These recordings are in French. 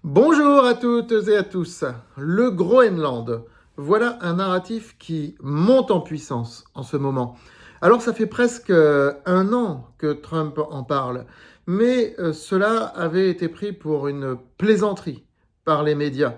Bonjour à toutes et à tous. Le Groenland, voilà un narratif qui monte en puissance en ce moment. Alors ça fait presque un an que Trump en parle, mais cela avait été pris pour une plaisanterie par les médias.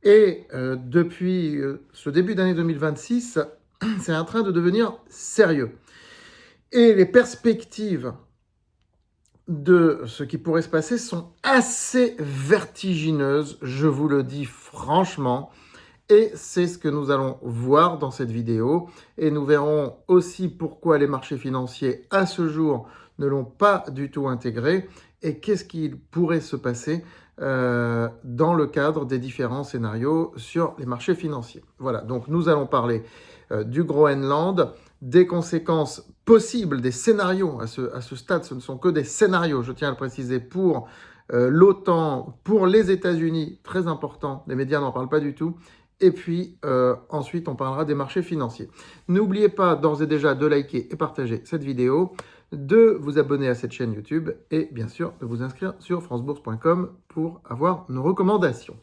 Et depuis ce début d'année 2026, c'est en train de devenir sérieux. Et les perspectives de ce qui pourrait se passer sont assez vertigineuses, je vous le dis franchement. Et c'est ce que nous allons voir dans cette vidéo. Et nous verrons aussi pourquoi les marchés financiers, à ce jour, ne l'ont pas du tout intégré et qu'est-ce qui pourrait se passer dans le cadre des différents scénarios sur les marchés financiers. Voilà, donc nous allons parler du Groenland, des conséquences possibles, des scénarios. À ce stade, ce ne sont que des scénarios, je tiens à le préciser, pour l'OTAN, pour les États-Unis, très important, les médias n'en parlent pas du tout. Et puis ensuite, on parlera des marchés financiers. N'oubliez pas d'ores et déjà de liker et partager cette vidéo, de vous abonner à cette chaîne YouTube et bien sûr de vous inscrire sur francebourse.com pour avoir nos recommandations.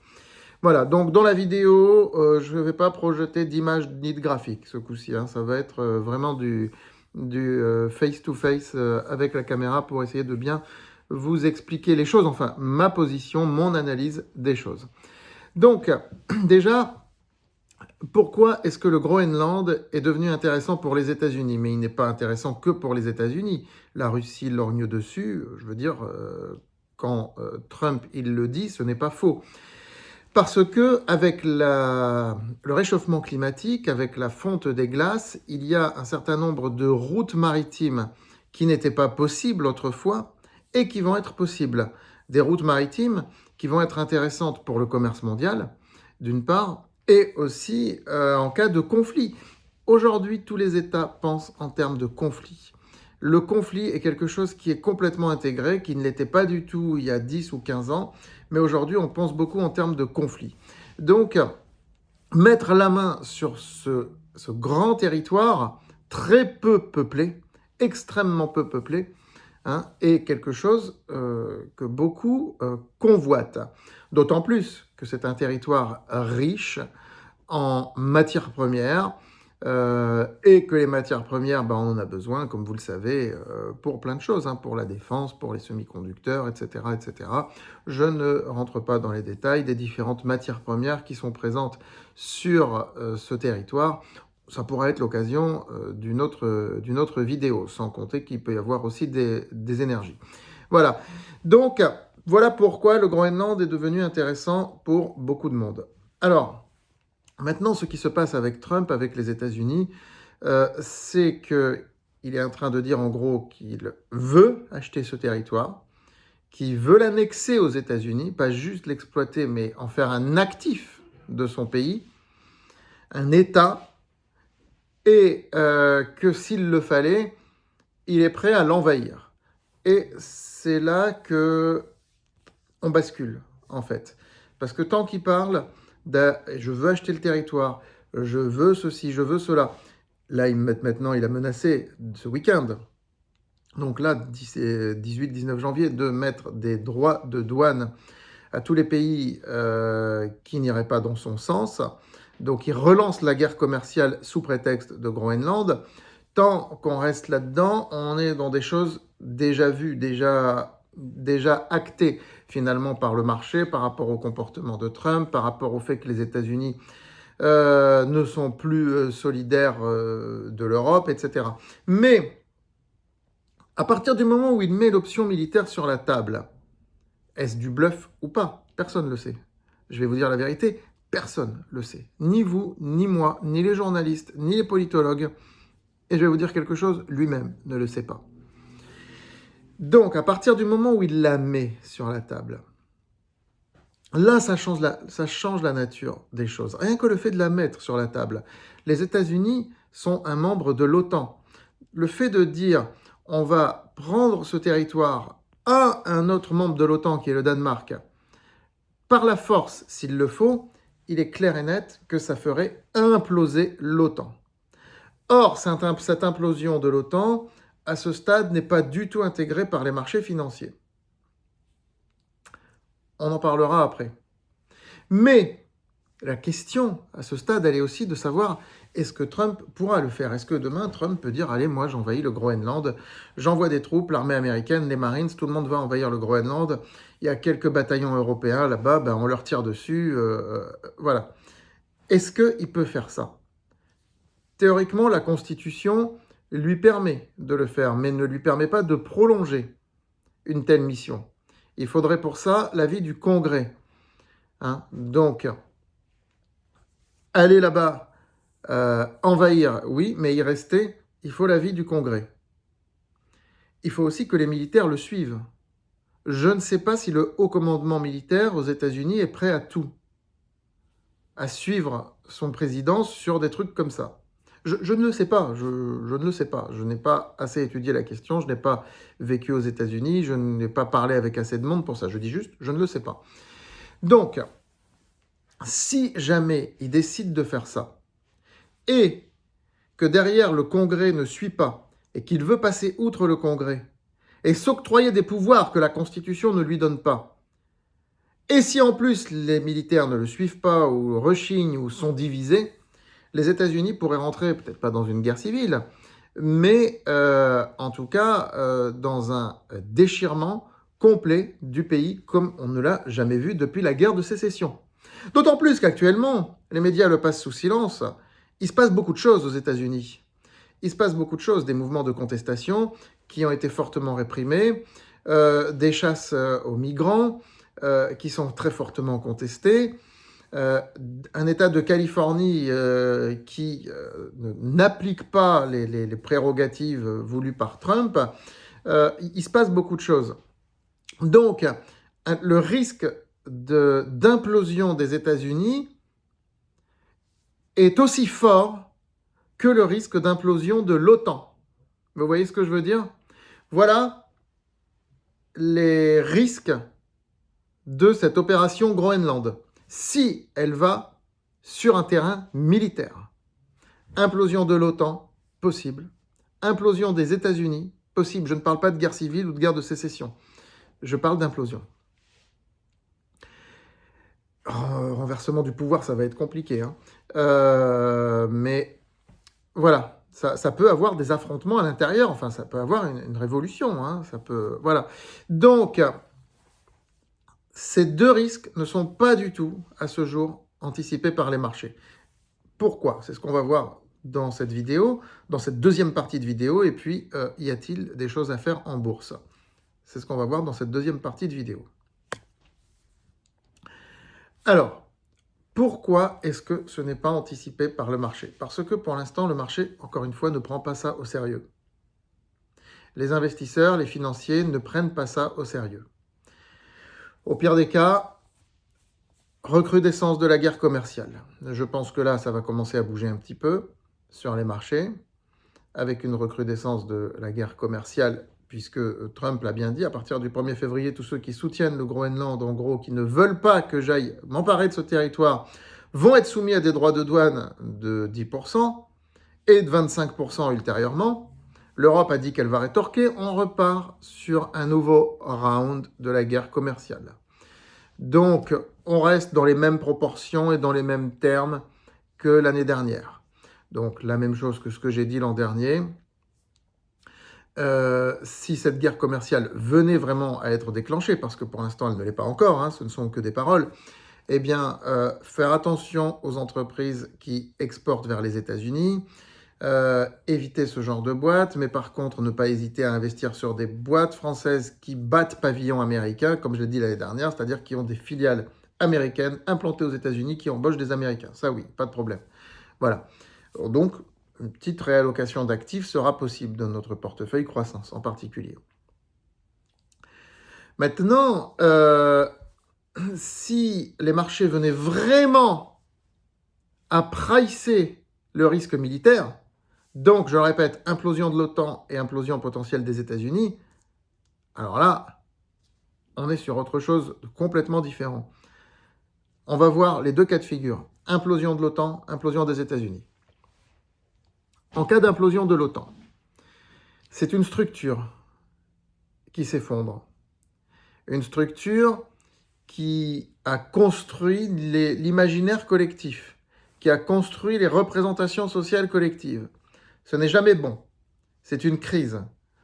Voilà, donc dans la vidéo, je ne vais pas projeter d'images ni de graphiques ce coup-ci. Ça va être vraiment du face-to-face avec la caméra pour essayer de bien vous expliquer les choses, enfin ma position, mon analyse des choses. Donc déjà, pourquoi est-ce que le Groenland est devenu intéressant pour les États-Unis? Mais il n'est pas intéressant que pour les États-Unis. La Russie lorgne dessus. Je veux dire, quand Trump il le dit, ce n'est pas faux. Parce que avec le réchauffement climatique, avec la fonte des glaces, il y a un certain nombre de routes maritimes qui n'étaient pas possibles autrefois et qui vont être possibles. Des routes maritimes qui vont être intéressantes pour le commerce mondial, d'une part, et aussi en cas de conflit. Aujourd'hui, tous les États pensent en termes de conflit. Le conflit est quelque chose qui est complètement intégré, qui ne l'était pas du tout il y a 10 ou 15 ans, mais aujourd'hui, on pense beaucoup en termes de conflit. Donc, mettre la main sur ce grand territoire très peu peuplé, extrêmement peu peuplé, est quelque chose que beaucoup convoitent. D'autant plus que c'est un territoire riche en matières premières et que les matières premières, on en a besoin, comme vous le savez, pour plein de choses, pour la défense, pour les semi-conducteurs, etc., etc. Je ne rentre pas dans les détails des différentes matières premières qui sont présentes sur ce territoire. Ça pourrait être l'occasion d'une autre vidéo, sans compter qu'il peut y avoir aussi des énergies. Voilà. Donc, voilà pourquoi le Groenland est devenu intéressant pour beaucoup de monde. Alors, maintenant, ce qui se passe avec Trump, avec les États-Unis, c'est qu'il est en train de dire en gros qu'il veut acheter ce territoire, qu'il veut l'annexer aux États-Unis, pas juste l'exploiter, mais en faire un actif de son pays, un État, et que s'il le fallait, il est prêt à l'envahir. Et c'est là que on bascule, en fait. Parce que tant qu'il parle de « je veux acheter le territoire, je veux ceci, je veux cela », là, maintenant, il a menacé ce week-end, donc là, 18-19 janvier, de mettre des droits de douane à tous les pays qui n'iraient pas dans son sens. Donc, il relance la guerre commerciale sous prétexte de Groenland. Tant qu'on reste là-dedans, on est dans des choses déjà vues, déjà actées finalement par le marché, par rapport au comportement de Trump, par rapport au fait que les États-Unis ne sont plus solidaires de l'Europe, etc. Mais à partir du moment où il met l'option militaire sur la table, est-ce du bluff ou pas? Personne ne le sait. Je vais vous dire la vérité, personne ne le sait. Ni vous, ni moi, ni les journalistes, ni les politologues. Et je vais vous dire quelque chose, lui-même ne le sait pas. Donc, à partir du moment où il la met sur la table, là, ça change la nature des choses. Rien que le fait de la mettre sur la table. Les États-Unis sont un membre de l'OTAN. Le fait de dire, on va prendre ce territoire à un autre membre de l'OTAN, qui est le Danemark, par la force, s'il le faut, il est clair et net que ça ferait imploser l'OTAN. Or, cette implosion de l'OTAN, à ce stade, n'est pas du tout intégrée par les marchés financiers. on en parlera après. Mais la question à ce stade, elle est aussi de savoir, est-ce que Trump pourra le faire? Est-ce que demain, Trump peut dire, allez, moi j'envahis le Groenland, j'envoie des troupes, l'armée américaine, les Marines, tout le monde va envahir le Groenland, il y a quelques bataillons européens là-bas, ben, on leur tire dessus, voilà. Est-ce qu'il peut faire ça? Théoriquement, la Constitution lui permet de le faire, mais ne lui permet pas de prolonger une telle mission. Il faudrait pour ça l'avis du Congrès. Hein? Donc, aller là-bas, envahir, oui, mais y rester, il faut l'avis du Congrès. Il faut aussi que les militaires le suivent. Je ne sais pas si le haut commandement militaire aux États-Unis est prêt à tout, à suivre son président sur des trucs comme ça. Je ne le sais pas, je ne le sais pas. Je n'ai pas assez étudié la question, je n'ai pas vécu aux États-Unis, je n'ai pas parlé avec assez de monde pour ça. Je dis juste, je ne le sais pas. Donc, si jamais il décide de faire ça, et que derrière le Congrès ne suit pas, et qu'il veut passer outre le Congrès, et s'octroyer des pouvoirs que la Constitution ne lui donne pas, et si en plus les militaires ne le suivent pas, ou rechignent, ou sont divisés, les États-Unis pourraient rentrer, peut-être pas dans une guerre civile, mais en tout cas dans un déchirement complet du pays, comme on ne l'a jamais vu depuis la guerre de sécession. D'autant plus qu'actuellement, les médias le passent sous silence, il se passe beaucoup de choses aux États-Unis. Il se passe beaucoup de choses, des mouvements de contestation qui ont été fortement réprimés, des chasses aux migrants qui sont très fortement contestées, un État de Californie qui n'applique pas les prérogatives voulues par Trump, il se passe beaucoup de choses. Donc, le risque d'implosion des États-Unis est aussi fort que le risque d'implosion de l'OTAN. Vous voyez ce que je veux dire? Voilà les risques de cette opération Groenland, si elle va sur un terrain militaire. Implosion de l'OTAN, possible. Implosion des États-Unis, possible. Je ne parle pas de guerre civile ou de guerre de sécession. Je parle d'implosion. Renversement du pouvoir, ça va être compliqué. Hein. Mais voilà, ça peut avoir des affrontements à l'intérieur. Enfin, ça peut avoir une révolution. Hein. Ça peut, voilà. Donc, ces deux risques ne sont pas du tout, à ce jour, anticipés par les marchés. Pourquoi? C'est ce qu'on va voir dans cette vidéo, dans cette deuxième partie de vidéo. Et puis, y a-t-il des choses à faire en bourse? C'est ce qu'on va voir dans cette deuxième partie de vidéo. Alors, pourquoi est-ce que ce n'est pas anticipé par le marché? Parce que pour l'instant, le marché, encore une fois, ne prend pas ça au sérieux. Les investisseurs, les financiers ne prennent pas ça au sérieux. Au pire des cas, recrudescence de la guerre commerciale. Je pense que là, ça va commencer à bouger un petit peu sur les marchés, avec une recrudescence de la guerre commerciale, puisque Trump l'a bien dit, à partir du 1er février, tous ceux qui soutiennent le Groenland, en gros, qui ne veulent pas que j'aille m'emparer de ce territoire, vont être soumis à des droits de douane de 10% et de 25% ultérieurement. L'Europe a dit qu'elle va rétorquer, on repart sur un nouveau round de la guerre commerciale. Donc, on reste dans les mêmes proportions et dans les mêmes termes que l'année dernière. Donc, la même chose que ce que j'ai dit l'an dernier. Si cette guerre commerciale venait vraiment à être déclenchée, parce que pour l'instant, elle ne l'est pas encore, hein, ce ne sont que des paroles, eh bien, faire attention aux entreprises qui exportent vers les États-Unis, éviter ce genre de boîtes, mais par contre, ne pas hésiter à investir sur des boîtes françaises qui battent pavillon américain, comme je l'ai dit l'année dernière, c'est-à-dire qui ont des filiales américaines implantées aux États-Unis qui embauchent des Américains. Ça, oui, pas de problème. Voilà. Donc, une petite réallocation d'actifs sera possible dans notre portefeuille croissance en particulier. Maintenant, si les marchés venaient vraiment à pricer le risque militaire, donc, je le répète, implosion de l'OTAN et implosion potentielle des États-Unis, alors là, on est sur autre chose de complètement différent. On va voir les deux cas de figure. Implosion de l'OTAN, implosion des États-Unis. En cas d'implosion de l'OTAN, c'est une structure qui s'effondre. Une structure qui a construit l'imaginaire collectif, qui a construit les représentations sociales collectives. Ce n'est jamais bon. C'est une crise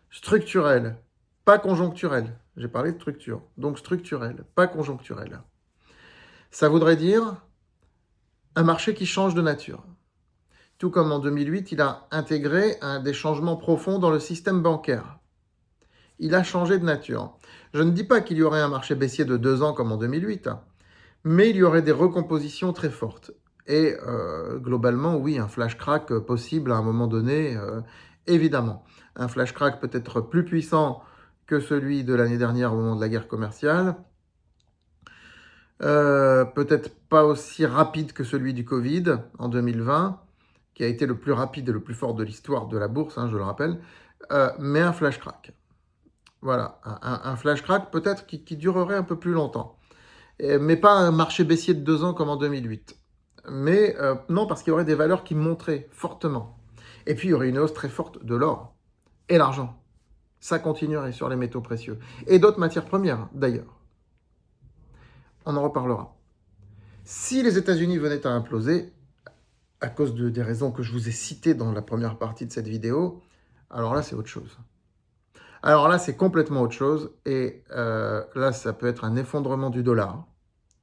structurelle, pas conjoncturelle. J'ai parlé de structure, donc structurelle, pas conjoncturelle. Ça voudrait dire un marché qui change de nature. Tout comme en 2008, il a intégré des changements profonds dans le système bancaire. Il a changé de nature. Je ne dis pas qu'il y aurait un marché baissier de 2 ans comme en 2008, mais il y aurait des recompositions très fortes. Et globalement, oui, un flash crack possible à un moment donné, évidemment. Un flash crack peut être plus puissant que celui de l'année dernière au moment de la guerre commerciale. Peut-être pas aussi rapide que celui du Covid en 2020, qui a été le plus rapide et le plus fort de l'histoire de la bourse, je le rappelle, mais un flash crack. Voilà, un flash crack peut-être qui durerait un peu plus longtemps, mais pas un marché baissier de 2 ans comme en 2008. Mais non, parce qu'il y aurait des valeurs qui monteraient fortement. Et puis il y aurait une hausse très forte de l'or et l'argent. Ça continuerait sur les métaux précieux. Et d'autres matières premières, d'ailleurs. On en reparlera. Si les États-Unis venaient à imploser, à cause des raisons que je vous ai citées dans la première partie de cette vidéo, alors là, c'est autre chose. Alors là, c'est complètement autre chose. Et là, ça peut être un effondrement du dollar.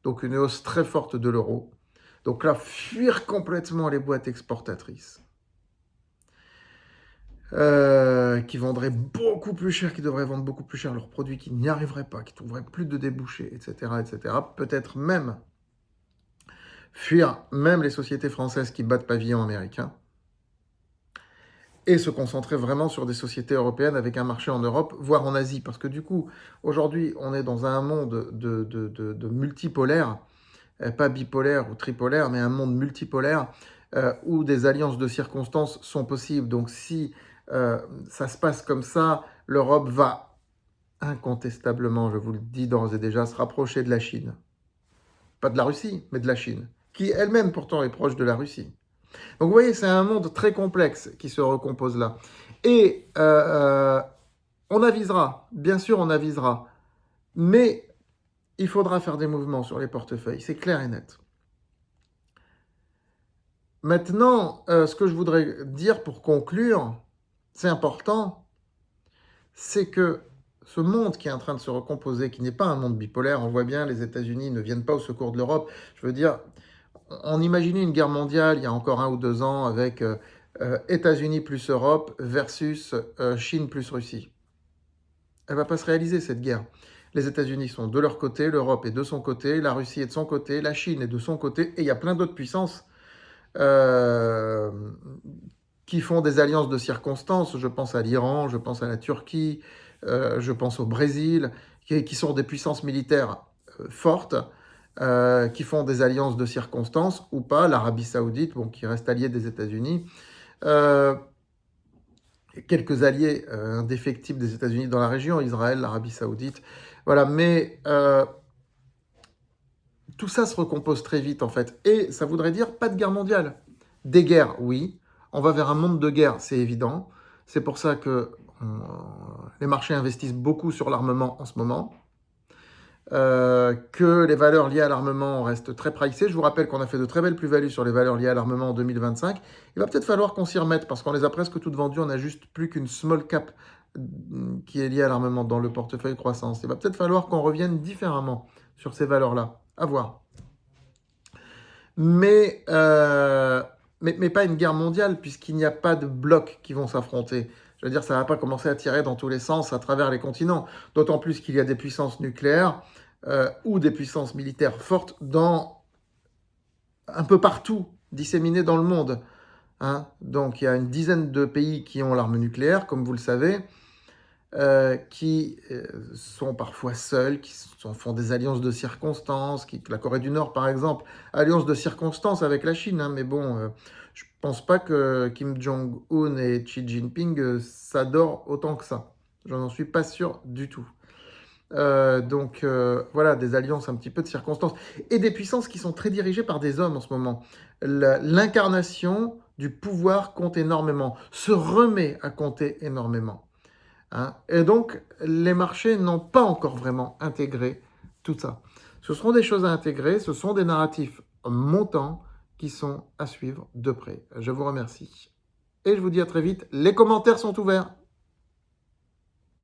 Donc, une hausse très forte de l'euro. Donc là, fuir complètement les boîtes exportatrices. Qui vendraient beaucoup plus cher, qui devraient vendre beaucoup plus cher leurs produits, qui n'y arriveraient pas, qui trouveraient plus de débouchés, etc., etc. Peut-être même fuir même les sociétés françaises qui battent pavillon américain et se concentrer vraiment sur des sociétés européennes avec un marché en Europe, voire en Asie. Parce que du coup, aujourd'hui, on est dans un monde de multipolaire, pas bipolaire ou tripolaire, mais un monde multipolaire où des alliances de circonstances sont possibles. Donc si ça se passe comme ça, l'Europe va incontestablement, je vous le dis d'ores et déjà, se rapprocher de la Chine. Pas de la Russie, mais de la Chine, qui elle-même pourtant est proche de la Russie. Donc vous voyez, c'est un monde très complexe qui se recompose là. Et on avisera, bien sûr on avisera, mais il faudra faire des mouvements sur les portefeuilles, c'est clair et net. Maintenant, ce que je voudrais dire pour conclure, c'est important, c'est que ce monde qui est en train de se recomposer, qui n'est pas un monde bipolaire, on voit bien, les États-Unis ne viennent pas au secours de l'Europe. Je veux dire, on imaginait une guerre mondiale il y a encore 1 ou 2 ans avec États-Unis plus Europe versus Chine plus Russie. Elle ne va pas se réaliser cette guerre. Les États-Unis sont de leur côté, l'Europe est de son côté, la Russie est de son côté, la Chine est de son côté, et il y a plein d'autres puissances qui font des alliances de circonstances. Je pense à l'Iran, je pense à la Turquie, je pense au Brésil, qui sont des puissances militaires fortes, qui font des alliances de circonstances ou pas, l'Arabie Saoudite, bon, qui reste alliée des États-Unis, quelques alliés indéfectibles des États-Unis dans la région, Israël, l'Arabie Saoudite, voilà, mais tout ça se recompose très vite en fait, et ça voudrait dire pas de guerre mondiale. Des guerres, oui, on va vers un monde de guerre, c'est évident, c'est pour ça que les marchés investissent beaucoup sur l'armement en ce moment, que les valeurs liées à l'armement restent très pricées. Je vous rappelle qu'on a fait de très belles plus-values sur les valeurs liées à l'armement en 2025. Il va peut-être falloir qu'on s'y remette parce qu'on les a presque toutes vendues. On n'a juste plus qu'une small cap qui est liée à l'armement dans le portefeuille croissance. Il va peut-être falloir qu'on revienne différemment sur ces valeurs-là. À voir. Mais pas une guerre mondiale puisqu'il n'y a pas de blocs qui vont s'affronter. Je veux dire, ça ne va pas commencer à tirer dans tous les sens à travers les continents. D'autant plus qu'il y a des puissances nucléaires ou des puissances militaires fortes un peu partout, disséminées dans le monde. Donc il y a une dizaine de pays qui ont l'arme nucléaire, comme vous le savez, qui sont parfois seuls, font des alliances de circonstances, la Corée du Nord par exemple, alliance de circonstances avec la Chine, mais bon, je ne pense pas que Kim Jong-un et Xi Jinping s'adorent autant que ça. Je n'en suis pas sûr du tout. Donc voilà, des alliances un petit peu de circonstances et des puissances qui sont très dirigées par des hommes en ce moment. L'incarnation du pouvoir compte énormément, se remet à compter énormément. Et donc, les marchés n'ont pas encore vraiment intégré tout ça. Ce seront des choses à intégrer, ce sont des narratifs montants qui sont à suivre de près. Je vous remercie et je vous dis à très vite. Les commentaires sont ouverts.